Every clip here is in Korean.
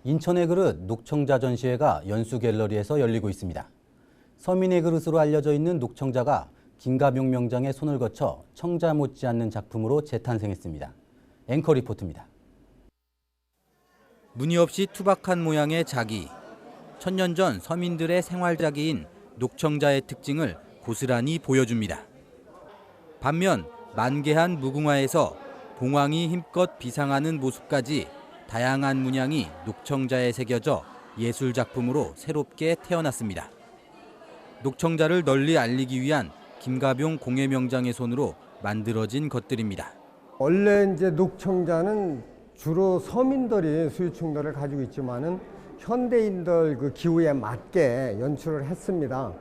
인천의 그릇 녹청자 전시회가 연수갤러리에서 열리고 있습니다. 서민의 그릇으로 알려져 있는 녹청자가 김가병 명장의 손을 거쳐 청자 못지않는 작품으로 재탄생했습니다. 앵커 리포트입니다. 무늬 없이 투박한 모양의 자기. 천년 전 서민들의 생활자기인 녹청자의 특징을 고스란히 보여줍니다. 반면 만개한 무궁화에서 봉황이 힘껏 비상하는 모습까지 다양한 문양이 녹청자에 새겨져 예술작품으로 새롭게 태어났습니다. 녹청자를 널리 알리기 위한 김가병 공예명장의 손으로 만들어진 것들입니다. 원래 이제 녹청자는 주로 서민들이 수유충돌을 가지고 있지만은 현대인들 그 기후에 맞게 연출을 했습니다.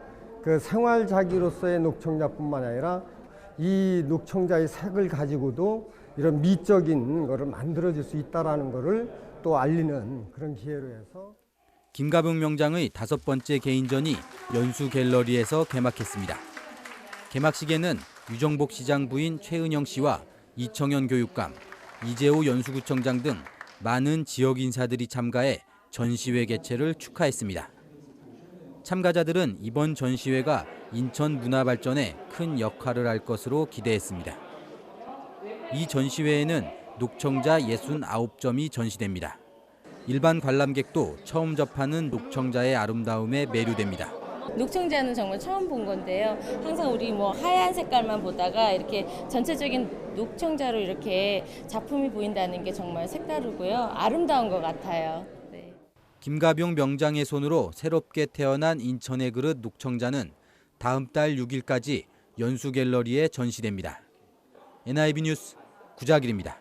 그 생활자기로서의 녹청자뿐만 아니라 이 녹청자의 색을 가지고도 이런 미적인 거를 만들어질 수 있다라는 거를 또 알리는 그런 기회로 해서 김가병 명장의 5번째 개인전이 연수갤러리에서 개막했습니다. 개막식에는 유정복 시장 부인 최은영 씨와 이청현 교육감, 이재호 연수구청장 등 많은 지역 인사들이 참가해 전시회 개최를 축하했습니다. 참가자들은 이번 전시회가 인천 문화 발전에 큰 역할을 할 것으로 기대했습니다. 이 전시회에는 녹청자 69점이 전시됩니다. 일반 관람객도 처음 접하는 녹청자의 아름다움에 매료됩니다. 녹청자는 정말 처음 본 건데요. 항상 우리 하얀 색깔만 보다가 이렇게 전체적인 녹청자로 이렇게 작품이 보인다는 게 정말 색다르고요. 아름다운 것 같아요. 네. 김가병 명장의 손으로 새롭게 태어난 인천의 그릇 녹청자는 다음 달 6일까지 연수갤러리에 전시됩니다. NIB 뉴스 구자길입니다.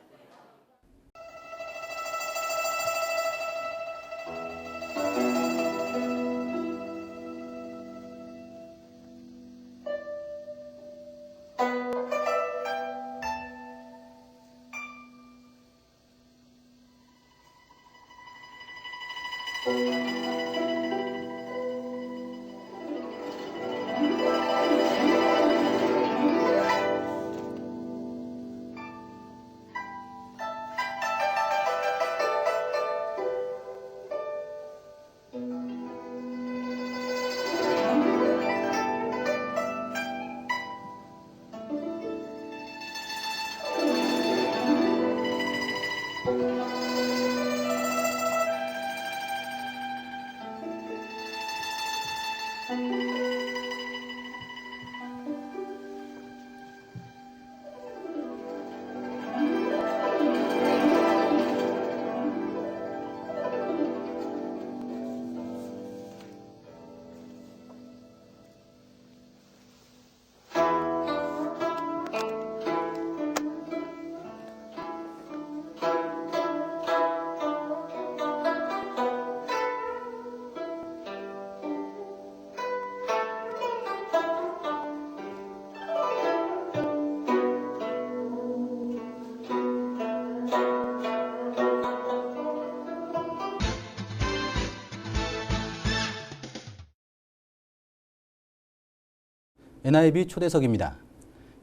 NIB 초대석입니다.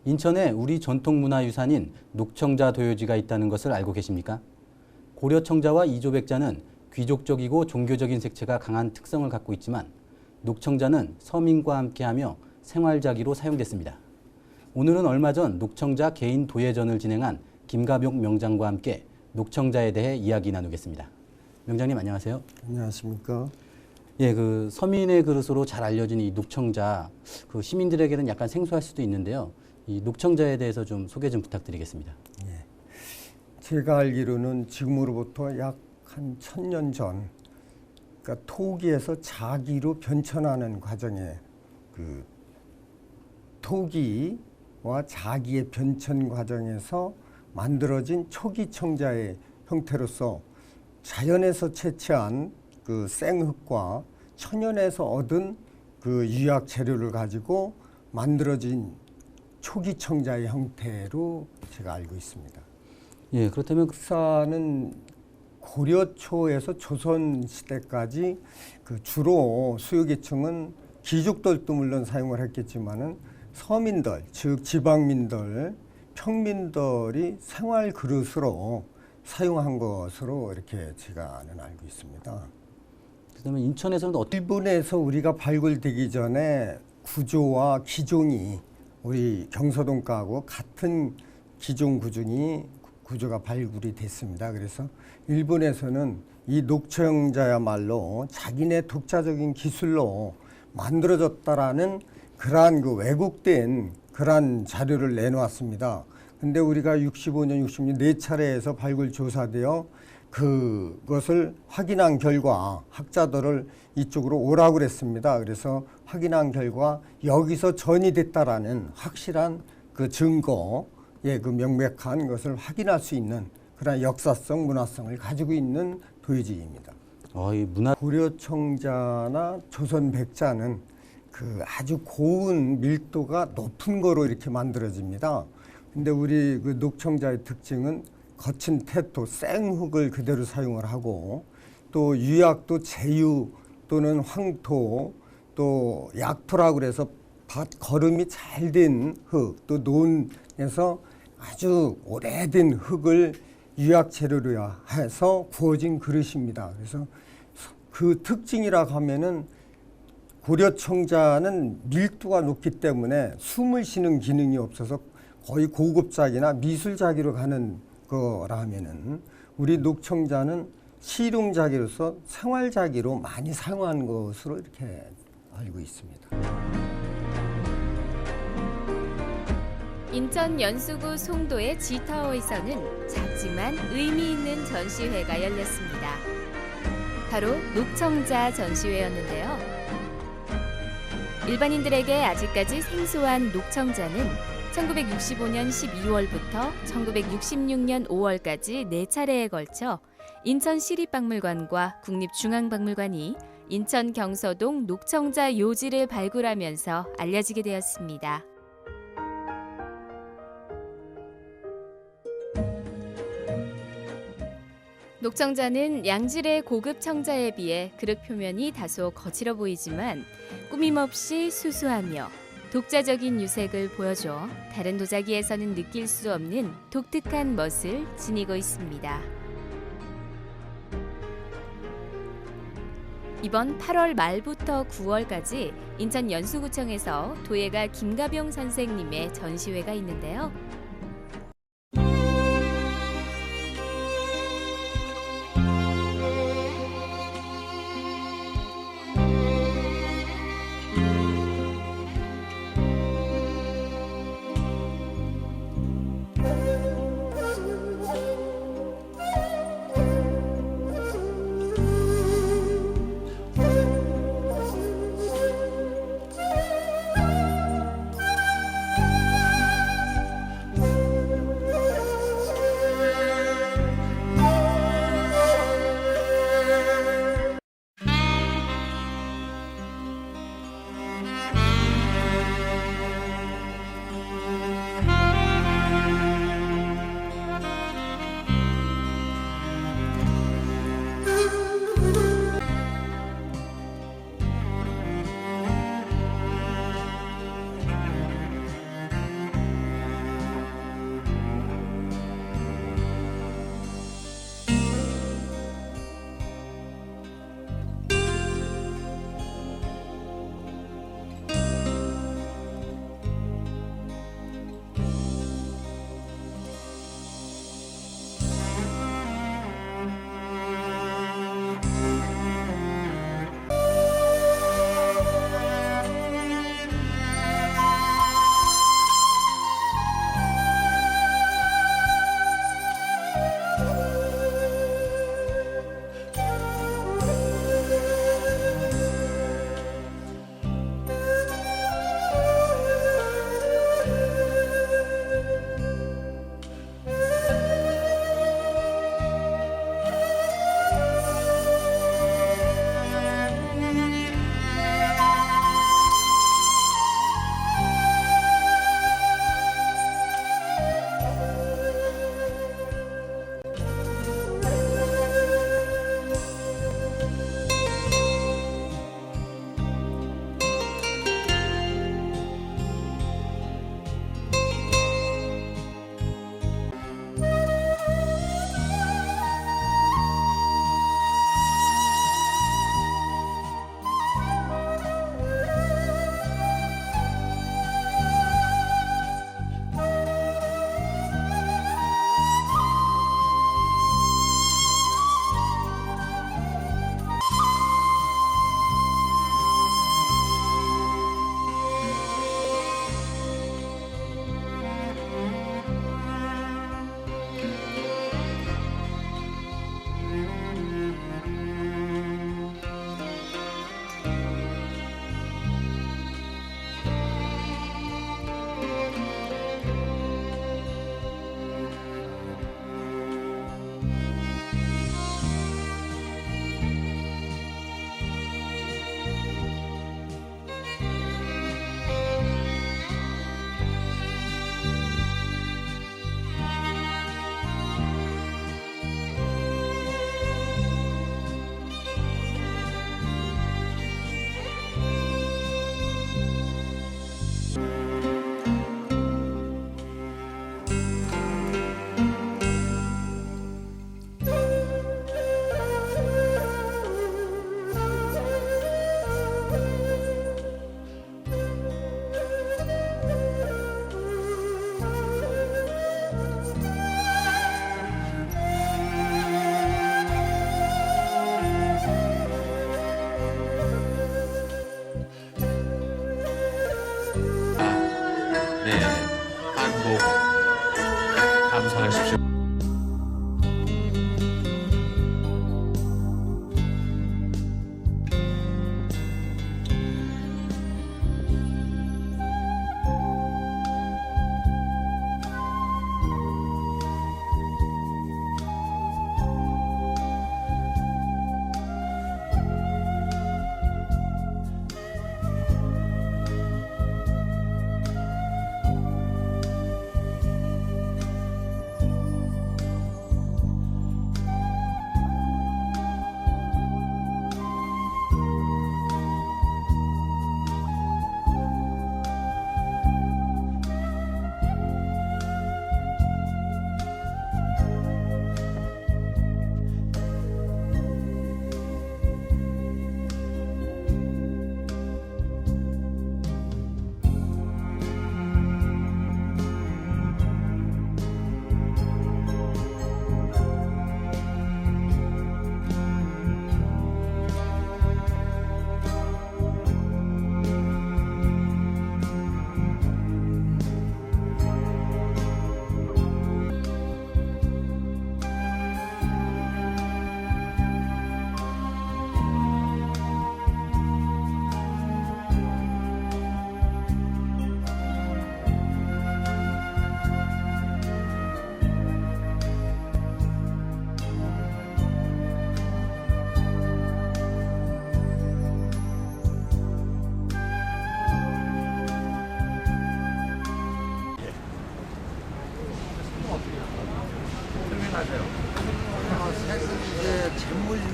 인천에 우리 전통문화유산인 녹청자 도요지가 있다는 것을 알고 계십니까? 고려청자와 이조백자는 귀족적이고 종교적인 색채가 강한 특성을 갖고 있지만 녹청자는 서민과 함께하며 생활자기로 사용됐습니다. 오늘은 얼마 전 녹청자 개인 도예전을 진행한 김가병 명장과 함께 녹청자에 대해 이야기 나누겠습니다. 명장님 안녕하세요. 안녕하십니까? 예, 그 서민의 그릇으로 잘 알려진 이 녹청자, 그 시민들에게는 약간 생소할 수도 있는데요. 이 녹청자에 대해서 좀 소개 좀 부탁드리겠습니다. 예. 제가 알기로는 지금으로부터 약 한 1000년 전, 그러니까 토기에서 자기로 변천하는 과정에 그 토기와 자기의 변천 과정에서 만들어진 초기 청자의 형태로서 자연에서 채취한 그 생흙과 천연에서 얻은 그 유약 재료를 가지고 만들어진 초기 청자의 형태로 제가 알고 있습니다. 예, 그렇다면 역사는 고려 초에서 조선 시대까지 그 주로 수요계층은 귀족들도 물론 사용을 했겠지만은 서민들, 즉 지방민들, 평민들이 생활 그릇으로 사용한 것으로 이렇게 제가는 알고 있습니다. 그러면 인천에서는 어떻게 일본에서 우리가 발굴되기 전에 구조와 기종이 우리 경서동가하고 같은 기종 구조가 발굴이 됐습니다. 그래서 일본에서는 이 녹청자야말로 자기네 독자적인 기술로 만들어졌다라는 그러한 그 왜곡된 그러한 자료를 내놓았습니다. 근데 우리가 65년, 66년 네 차례에서 발굴 조사되어 그것을 확인한 결과 학자들을 이쪽으로 오라고 그랬습니다. 그래서 확인한 결과 여기서 전이 됐다라는 확실한 그 증거의 그 명백한 것을 확인할 수 있는 그런 역사성, 문화성을 가지고 있는 도유지입니다. 이 문화 고려청자나 조선백자는 그 아주 고운 밀도가 높은 거로 이렇게 만들어집니다. 근데 우리 그 녹청자의 특징은 거친 태토, 생흙을 그대로 사용을 하고 또 유약도 제유 또는 황토 또 약토라고 그래서 밭 거름이 잘 된 흙, 또 논에서 아주 오래된 흙을 유약 재료로 해서 구워진 그릇입니다. 그래서 그 특징이라고 하면은 고려청자는 밀도가 높기 때문에 숨을 쉬는 기능이 없어서 거의 고급작이나 미술자기로 가는 거라면은 우리 녹청자는 실용자기로서 생활자기로 많이 사용한 것으로 이렇게 알고 있습니다. 인천 연수구 송도의 G타워에서는 작지만 의미 있는 전시회가 열렸습니다. 바로 녹청자 전시회였는데요. 일반인들에게 아직까지 생소한 녹청자는 1965년 12월부터 1966년 5월까지 4차례에 걸쳐 인천시립박물관과 국립중앙박물관이 인천 경서동 녹청자 요지를 발굴하면서 알려지게 되었습니다. 녹청자는 양질의 고급 청자에 비해 그릇 표면이 다소 거칠어 보이지만 꾸밈없이 수수하며 독자적인 유색을 보여줘 다른 도자기에서는 느낄 수 없는 독특한 멋을 지니고 있습니다. 이번 8월 말부터 9월까지 인천 연수구청에서 도예가 김가병 선생님의 전시회가 있는데요.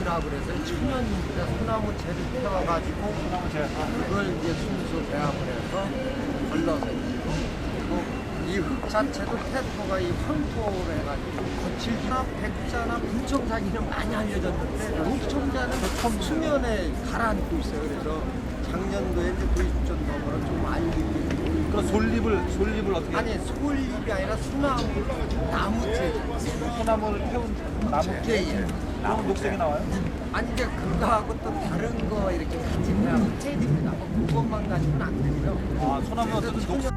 믹스라고 그래서 천연입니다. 소나무채를 태워가지고 그걸 이제 순수 배합을 해서 걸러서 그리고 이 흙 자체도 태토가 이 황토로 해가지고 거칠기나 백자나 분청사기는 많이 알려졌는데 녹청자는 수면에 가라앉고 있어요. 그래서 작년도에 이제 도입전도으로 좀 알리고 그 솔잎을 어떻게? 아니 솔잎이 아니라 수나무 나무채 소나무를 태운 나무째. 예. 나무 녹색이 나와요? 아니 이제 그거하고 또 다른 거 이렇게 같이 해야 체입니다. 그것만 가지고는 안 되고요. 아, 소나무 어떤 녹색.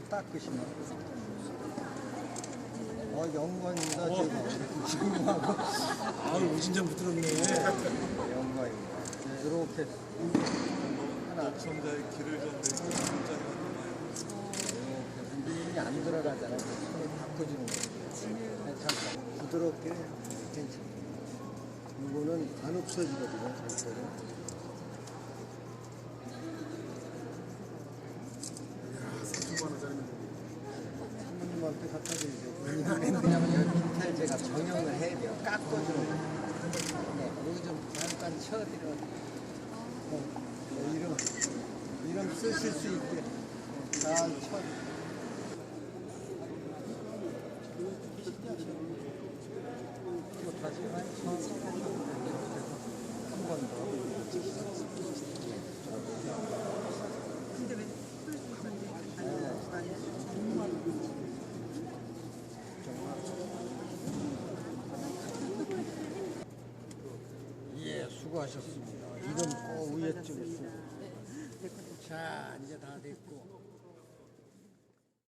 닦으시면 영광입니다. 지금하고 아유, 오신장 부드럽네. 영광입니다. 이렇게 하나 천자의 길을 걷는 천자가 이렇게 손이 안 들어가잖아요. 손을 바꿔주는 거예요. 괜찮아요. 부드럽게 괜찮아요. 이거는 안 없어지거든요. 절대로. 사모님한테 갖다 드리죠. 왜냐면 여기 빈탈제가 정형을 해야 돼요. 깎아주는 거예요. 네, 여기 좀 잠깐 쳐드려. 이름 쓰실 수 있게 잘 쳐. 이거 다시 한 번 더. 예, 수고하셨습니다. 이름 꼭 위에 찍으시고. 자, 이제 다 됐고.